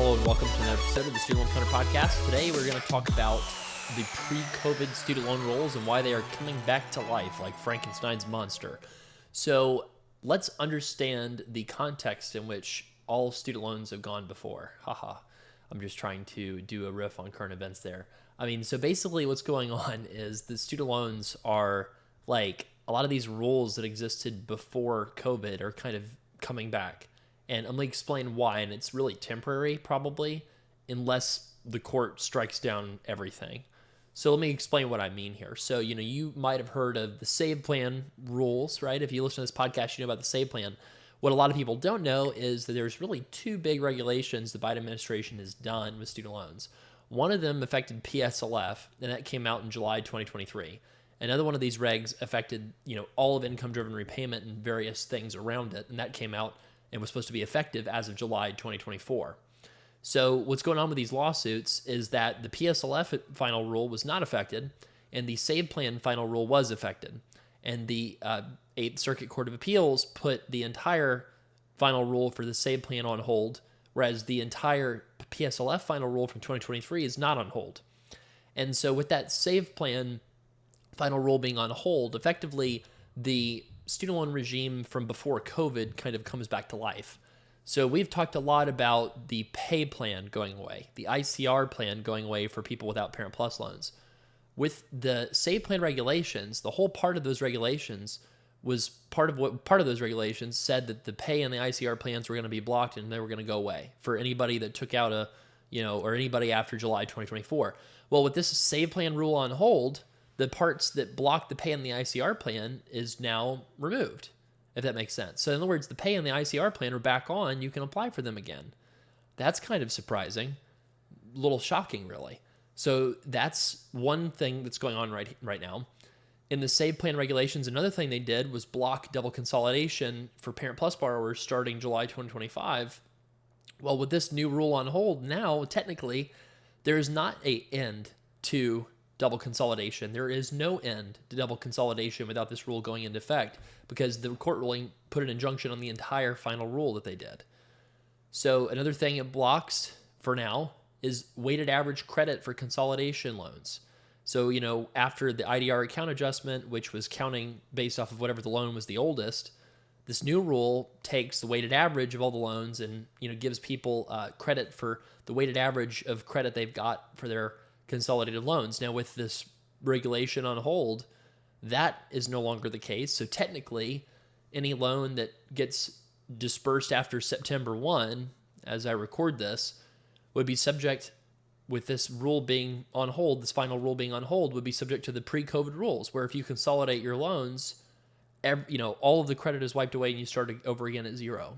Hello and welcome to another episode of the Student Loan Hunter Podcast. Today we're going to talk about the pre-COVID student loan rules and why they are coming back to life like Frankenstein's monster. So let's understand the context in which all student loans have gone before. Haha, I'm just trying to do a riff on current events there. So basically what's going on is the student loans are like a lot of these rules that existed before COVID are kind of coming back. And I'm going to explain why, and it's really temporary probably, unless the court strikes down everything. So let me explain what I mean here. So, you might have heard of the SAVE plan rules, right? If you listen to this podcast, you know about the SAVE plan. What a lot of people don't know is that there's really two big regulations the Biden administration has done with student loans. One of them affected PSLF, and that came out in July 2023. Another one of these regs affected, all of income-driven repayment and various things around it, and that came out and was supposed to be effective as of July 2024. So what's going on with these lawsuits is that the PSLF final rule was not affected, and the SAVE plan final rule was affected. And the 8th Circuit Court of Appeals put the entire final rule for the SAVE plan on hold, whereas the entire PSLF final rule from 2023 is not on hold. And so with that SAVE plan final rule being on hold, effectively the student loan regime from before COVID kind of comes back to life. So we've talked a lot about the PAYE plan going away, the ICR plan going away for people without Parent Plus loans. With the SAVE plan regulations, the whole part of those regulations was part of those regulations said that the PAYE and the ICR plans were going to be blocked and they were going to go away for anybody that took out or anybody after July 2024. Well, with this SAVE plan rule on hold, the parts that block the PAYE and the ICR plan is now removed, if that makes sense. So in other words, the PAYE and the ICR plan are back on. You can apply for them again. That's kind of surprising, a little shocking, really. So that's one thing that's going on right now. In the SAVE plan regulations, another thing they did was block double consolidation for Parent Plus borrowers starting July 2025. Well, with this new rule on hold now, technically, there is not an end to double consolidation. There is no end to double consolidation without this rule going into effect because the court ruling put an injunction on the entire final rule that they did. So another thing it blocks for now is weighted average credit for consolidation loans. So, after the IDR account adjustment, which was counting based off of whatever the loan was the oldest, this new rule takes the weighted average of all the loans and, gives people credit for the weighted average of credit they've got for their consolidated loans. Now, with this regulation on hold, that is no longer the case. So technically, any loan that gets dispersed after September 1, as I record this, would be subject, with this rule being on hold, this final rule being on hold, would be subject to the pre-COVID rules, where if you consolidate your loans, all of the credit is wiped away and you start over again at zero.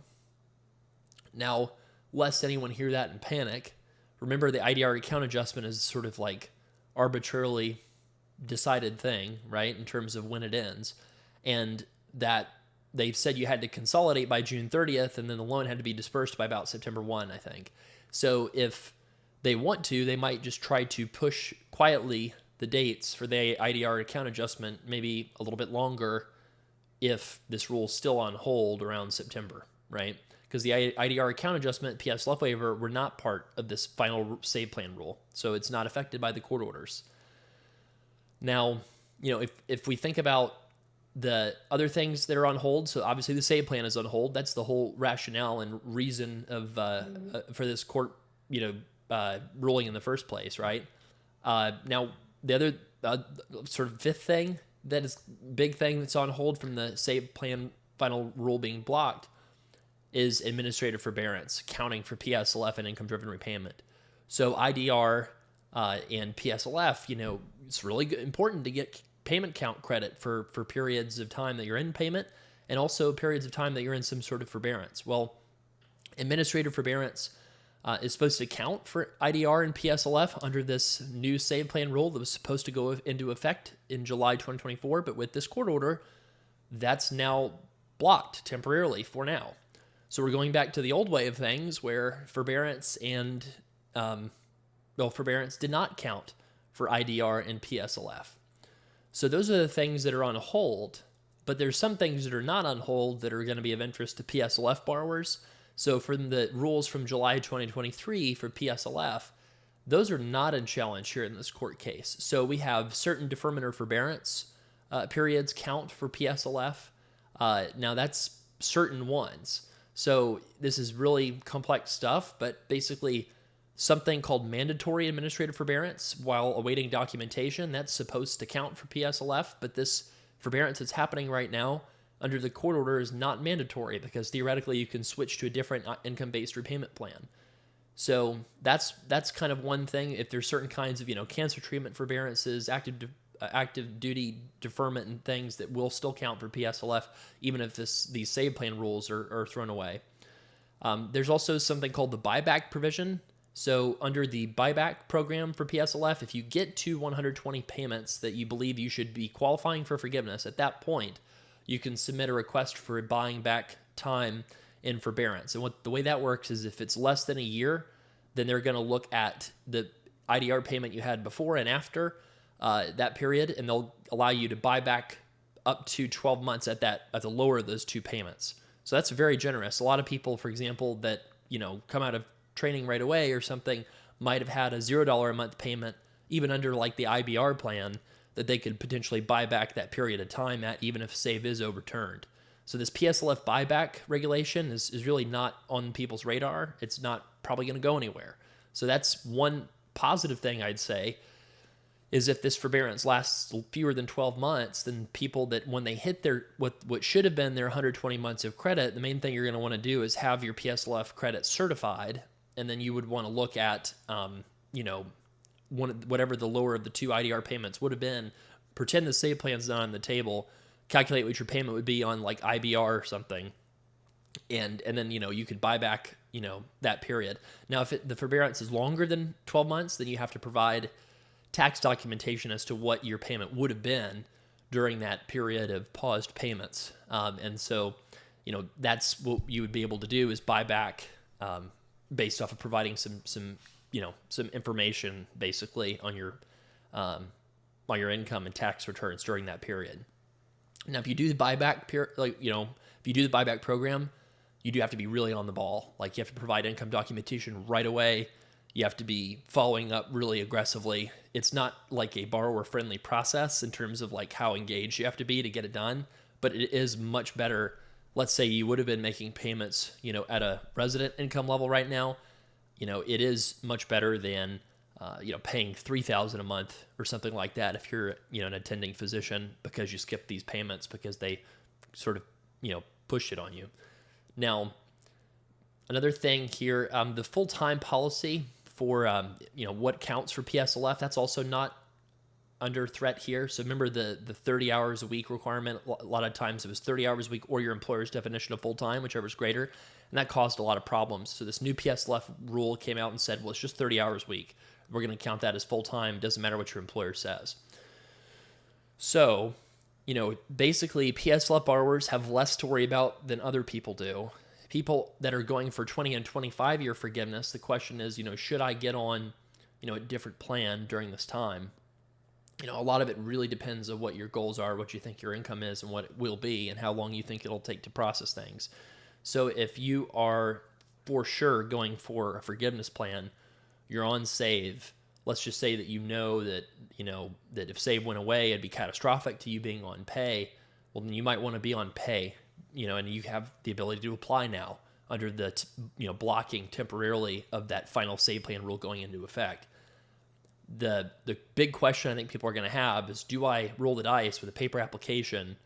Now, lest anyone hear that and panic, remember, the IDR account adjustment is sort of like arbitrarily decided thing, right, in terms of when it ends. And that they've said you had to consolidate by June 30th, and then the loan had to be dispersed by about September 1, I think. So if they want to, they might just try to push quietly the dates for the IDR account adjustment maybe a little bit longer if this rule's still on hold around September, right? Because the IDR account adjustment, PSLF waiver, were not part of this final SAVE plan rule. So it's not affected by the court orders. Now, if we think about the other things that are on hold, so obviously the SAVE plan is on hold. That's the whole rationale and reason of for this court, ruling in the first place, right? Now, the other sort of fifth thing that is big thing that's on hold from the SAVE plan final rule being blocked is administrative forbearance, counting for PSLF and income-driven repayment. So IDR and PSLF, it's really important to get payment count credit for periods of time that you're in payment and also periods of time that you're in some sort of forbearance. Well, administrative forbearance is supposed to count for IDR and PSLF under this new SAVE plan rule that was supposed to go into effect in July 2024, but with this court order, that's now blocked temporarily for now. So we're going back to the old way of things where forbearance and, forbearance did not count for IDR and PSLF. So those are the things that are on hold, but there's some things that are not on hold that are going to be of interest to PSLF borrowers. So from the rules from July 2023 for PSLF, those are not in challenge here in this court case. So we have certain deferment or forbearance periods count for PSLF. Now that's certain ones. So this is really complex stuff, but basically something called mandatory administrative forbearance while awaiting documentation, that's supposed to count for PSLF, but this forbearance that's happening right now under the court order is not mandatory because theoretically you can switch to a different income-based repayment plan. So that's kind of one thing. If there's certain kinds of, cancer treatment forbearances, active duty deferment and things that will still count for PSLF, even if these save plan rules are thrown away. There's also something called the buyback provision. So under the buyback program for PSLF, if you get to 120 payments that you believe you should be qualifying for forgiveness, at that point, you can submit a request for buying back time in forbearance. And the way that works is if it's less than a year, then they're going to look at the IDR payment you had before and after that period, and they'll allow you to buy back up to 12 months at the lower of those two payments. So that's very generous. A lot of people, for example, that come out of training right away or something might have had a $0 a month payment, even under like the IBR plan, that they could potentially buy back that period of time at, even if save is overturned. So this PSLF buyback regulation is really not on people's radar. It's not probably going to go anywhere. So that's one positive thing I'd say, is if this forbearance lasts fewer than 12 months, then people that when they hit their what should have been their 120 months of credit, the main thing you're going to want to do is have your PSLF credit certified, and then you would want to look at whatever the lower of the two IDR payments would have been. Pretend the save plan's not on the table. Calculate what your payment would be on like IBR or something, and then you could buy back that period. Now, if the forbearance is longer than 12 months, then you have to provide tax documentation as to what your payment would have been during that period of paused payments. And so, that's what you would be able to do, is buy back based off of providing some information basically on your income and tax returns during that period. Now, if you do the buyback if you do the buyback program, you do have to be really on the ball. Like, you have to provide income documentation right away. You have to be following up really aggressively. It's not like a borrower-friendly process in terms of like how engaged you have to be to get it done, but it is much better. Let's say you would have been making payments, at a resident income level right now. It is much better than, paying $3,000 a month or something like that if you're, an attending physician, because you skipped these payments because they sort of, pushed it on you. Now, another thing here, the full-time policy for, what counts for PSLF, that's also not under threat here. So remember the 30 hours a week requirement. A lot of times it was 30 hours a week or your employer's definition of full-time, whichever is greater. And that caused a lot of problems. So this new PSLF rule came out and said, well, it's just 30 hours a week. We're going to count that as full-time. Doesn't matter what your employer says. So, basically PSLF borrowers have less to worry about than other people do. People that are going for 20 and 25-year forgiveness, the question is, should I get on, a different plan during this time? A lot of it really depends on what your goals are, what you think your income is, and what it will be, and how long you think it'll take to process things. So if you are for sure going for a forgiveness plan, you're on save. Let's just say that that if save went away, it'd be catastrophic to you being on pay. Well, then you might want to be on pay, and you have the ability to apply now under the blocking temporarily of that final save plan rule going into effect. The big question I think people are going to have is, do I roll the dice with a paper application,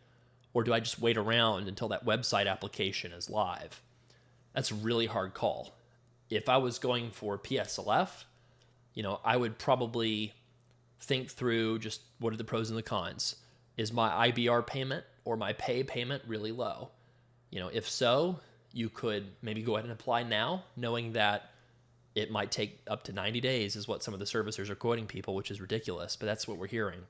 or do I just wait around until that website application is live? That's a really hard call. If I was going for PSLF, I would probably think through just what are the pros and the cons. Is my IBR payment or my pay payment really low? If so, you could maybe go ahead and apply now, knowing that it might take up to 90 days is what some of the servicers are quoting people, which is ridiculous, but that's what we're hearing.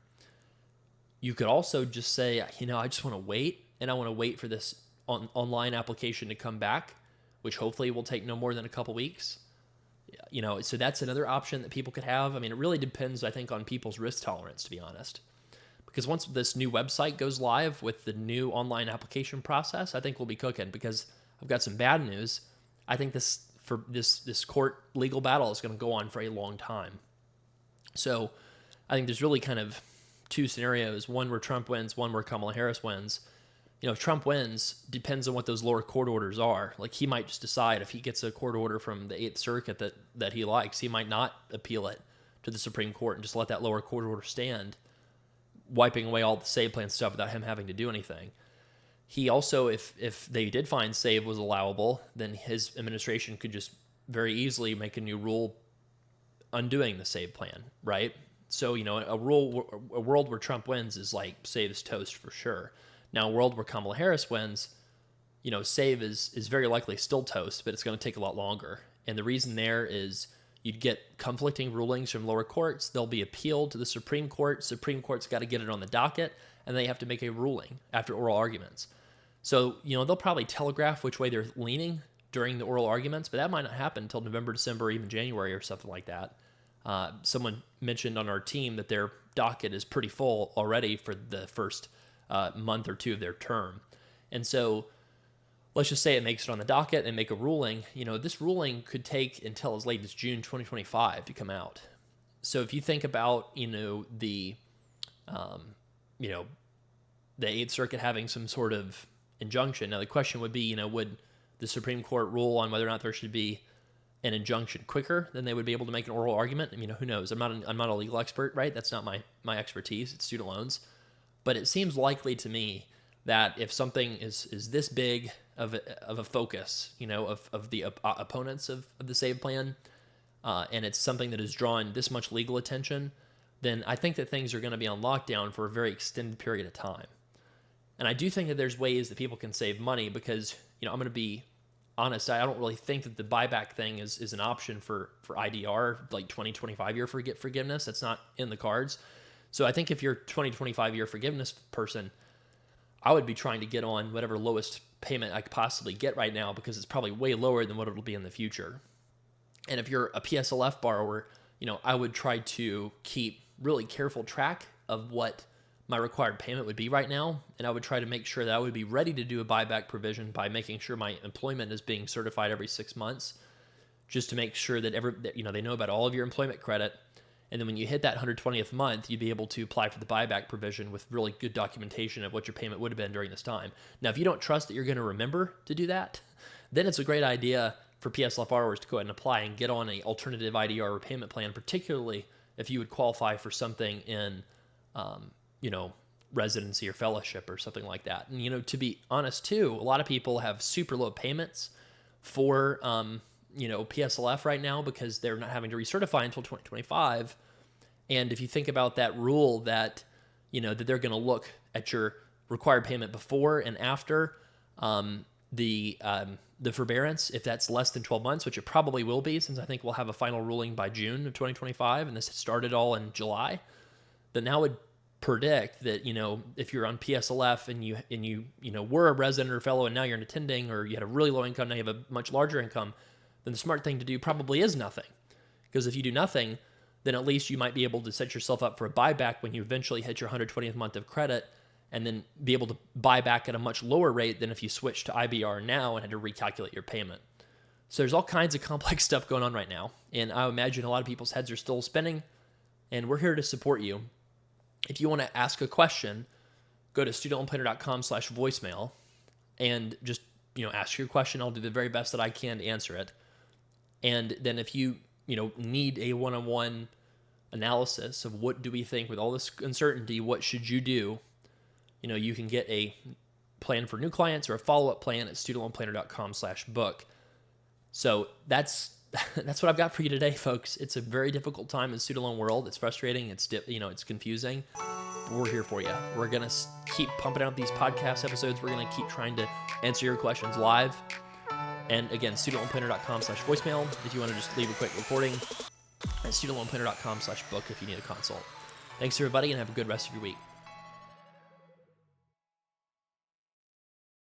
You could also just say, I just want to wait, and I want to wait for this online application to come back, which hopefully will take no more than a couple weeks. So that's another option that people could have. I mean, it really depends, I think, on people's risk tolerance, to be honest. Because once this new website goes live with the new online application process, I think we'll be cooking, because I've got some bad news. I think this court legal battle is going to go on for a long time. So I think there's really kind of two scenarios, one where Trump wins, one where Kamala Harris wins. If Trump wins, depends on what those lower court orders are. Like, he might just decide if he gets a court order from the 8th Circuit that he likes, he might not appeal it to the Supreme Court and just let that lower court order stand, wiping away all the SAVE plan stuff without him having to do anything. He also, if they did find SAVE was allowable, then his administration could just very easily make a new rule undoing the SAVE plan, right? So, a world where Trump wins is like SAVE is toast for sure. Now, a world where Kamala Harris wins, SAVE is very likely still toast, but it's going to take a lot longer. And the reason there is you'd get conflicting rulings from lower courts. They'll be appealed to the Supreme Court. Supreme Court's got to get it on the docket, and they have to make a ruling after oral arguments. So, they'll probably telegraph which way they're leaning during the oral arguments, but that might not happen until November, December, or even January or something like that. Someone mentioned on our team that their docket is pretty full already for the first month or two of their term. And so let's just say it makes it on the docket and make a ruling. This ruling could take until as late as June 2025 to come out. So if you think about, the 8th Circuit having some sort of injunction. Now the question would be, would the Supreme Court rule on whether or not there should be an injunction quicker than they would be able to make an oral argument? Who knows? I'm not a legal expert, right? That's not my expertise. It's student loans. But it seems likely to me that if something is this big of a focus, of the opponents of the SAVE plan, and it's something that has drawn this much legal attention, then I think that things are going to be on lockdown for a very extended period of time. And I do think that there's ways that people can save money because, I'm going to be honest, I don't really think that the buyback thing is an option for IDR, like 20-25 year forgiveness. That's not in the cards. So I think if you're a 20-25 year forgiveness person, I would be trying to get on whatever lowest payment I could possibly get right now because it's probably way lower than what it'll be in the future. And if you're a PSLF borrower, I would try to keep really careful track of what my required payment would be right now. And I would try to make sure that I would be ready to do a buyback provision by making sure my employment is being certified every 6 months, just to make sure that they know about all of your employment credit. And then when you hit that 120th month, you'd be able to apply for the buyback provision with really good documentation of what your payment would have been during this time. Now, if you don't trust that you're going to remember to do that, then it's a great idea for PSLF borrowers to go ahead and apply and get on an alternative IDR repayment plan, particularly if you would qualify for something in, residency or fellowship or something like that. And, to be honest too, a lot of people have super low payments for, PSLF right now because they're not having to recertify until 2025. And if you think about that rule that, that they're going to look at your required payment before and after the forbearance, if that's less than 12 months, which it probably will be, since I think we'll have a final ruling by June of 2025, and this started all in July, then that would predict that, if you're on PSLF and you were a resident or fellow and now you're an attending, or you had a really low income, now you have a much larger income, then the smart thing to do probably is nothing. Because if you do nothing, then at least you might be able to set yourself up for a buyback when you eventually hit your 120th month of credit, and then be able to buy back at a much lower rate than if you switched to IBR now and had to recalculate your payment. So there's all kinds of complex stuff going on right now, and I imagine a lot of people's heads are still spinning, and we're here to support you. If you want to ask a question, go to studentloanplanner.com/voicemail and just ask your question. I'll do the very best that I can to answer it. And then if you need a one-on-one analysis of what do we think with all this uncertainty, what should you do, you can get a plan for new clients or a follow-up plan at studentloanplanner.com/book. So that's what I've got for you today, folks. It's a very difficult time in the student loan world. It's frustrating. It's it's confusing. But we're here for you. We're gonna keep pumping out these podcast episodes. We're gonna keep trying to answer your questions live. And again, studentloanplanner.com/voicemail if you want to just leave a quick recording, at studentloanplanner.com/book if you need a consult. Thanks everybody, and have a good rest of your week.